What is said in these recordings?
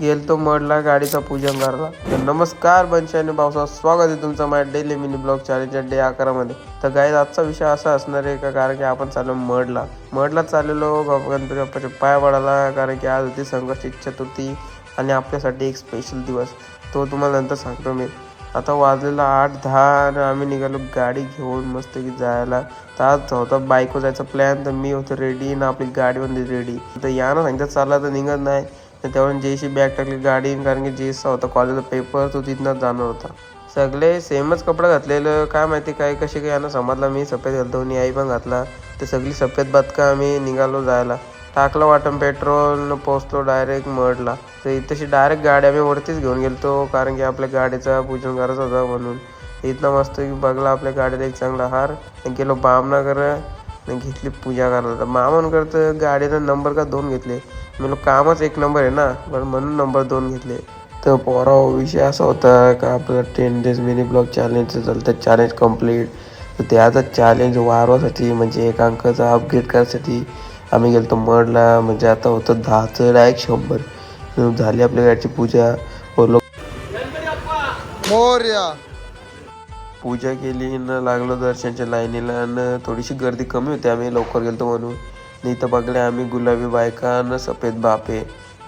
गेलतो मडला गाडीचा पूजन करायला. तर नमस्कार बनशे आणि भाऊसा, स्वागत आहे तुमचं माझ्या डेली मिनी ब्लॉग चॅलेंजच्या डे 11 मध्ये. तर गाईज आजचा विषय असा असणार आहे का, कारण की आपण चाललो मडला चाललेलो गणपती बाप्पाच्या पाया पडायला, कारण की आज होती संकष्टी चतुर्थी आणि आपल्यासाठी एक स्पेशल दिवस. तो तुम्हाला नंतर सांगतो मी. आता वाजलेला 8:10 आणि आम्ही निघालो गाडी घेऊन मस्त की जायला. तर आज होता बायको जायचा प्लॅन, तर मी होतो रेडी ना आपली गाडी पण रेडी. तर या ना सांगतात चालला तर निघत नाही. तर तेवढं जेशी बॅग टाकली गाडी, कारण की जेचा होता कॉलेजचा पेपर, तो तिथनंच जाणार होता. सगळे सेमच कपडा घातलेलं, काय माहिती काय कसे काय यांना समजला. मी सफेद घालतो आणि आई पण घातला. ते सगळी सफेद बदका आम्ही निघालो जायला. टाकलं वाटण पेट्रोल, पोचलो डायरेक्ट मडला. तर इथेशी डायरेक्ट गाडी आम्ही वरतीच घेऊन गेलतो, कारण की आपल्या गाडीचा पूजन करायचं होता म्हणून. इथनं मस्त बघला आपल्या गाडीला एक चांगला हार, गेलो बामनागर घेतली पूजा करायला. तर मामांकडं तर गाडीनं नंबर का 2 घेतले. मी कामच 1 नंबर आहे ना, पण म्हणून नंबर 2 घेतले. तर पोराव विषय असा होता का, आपलं 10 days मिनी ब्लॉग चॅलेंजचं चालतं. Challenge complete. तर त्याचा चॅलेंज वाढवासाठी, म्हणजे एकांकाचा अपग्रेड करायसाठी आम्ही गेलो मडला. म्हणजे आता होतं 10चं डायरेक्ट 100. झाली आपल्या गाडीची पूजा. बोललो मोरया, पूजा केली न लागलो दर्शनच्या लाईनीला. आणि थोडीशी गर्दी कमी होती, आम्ही लवकर गेलतो म्हणून. इथं बघले आम्ही गुलाबी बायका न सफेद बापे,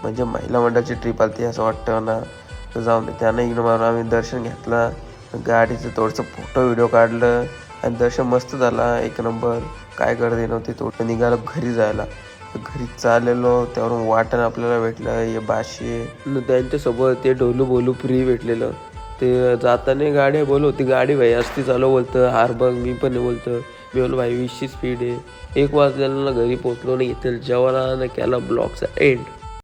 म्हणजे महिला मंडळाची ट्रिप आली असं वाटतं ना. तर जाऊन दे, त्यानं इकडं मारून आम्ही दर्शन घेतला. गाडीचं थोडंसं फोटो व्हिडिओ काढलं आणि दर्शन मस्त झाला, 1 नंबर. काय गर्दी नव्हती. थोडं निघालो घरी जायला. घरी चाललेलो त्यावरून वाटण आपल्याला भेटलं हे बाशे, त्यांच्यासोबत ते ढोलू बोलू फ्री भेटलेलं. ते जाताना गाडी होती, गाडी भाई असती चालू बोलतं हार बघ. मी पण बोलतं, मी बोललो भाई 20ची स्पीड आहे. 1 वाजलेला ना घरी पोचलो नाही, इथे जेवायला ना केला ब्लॉगचा एंड.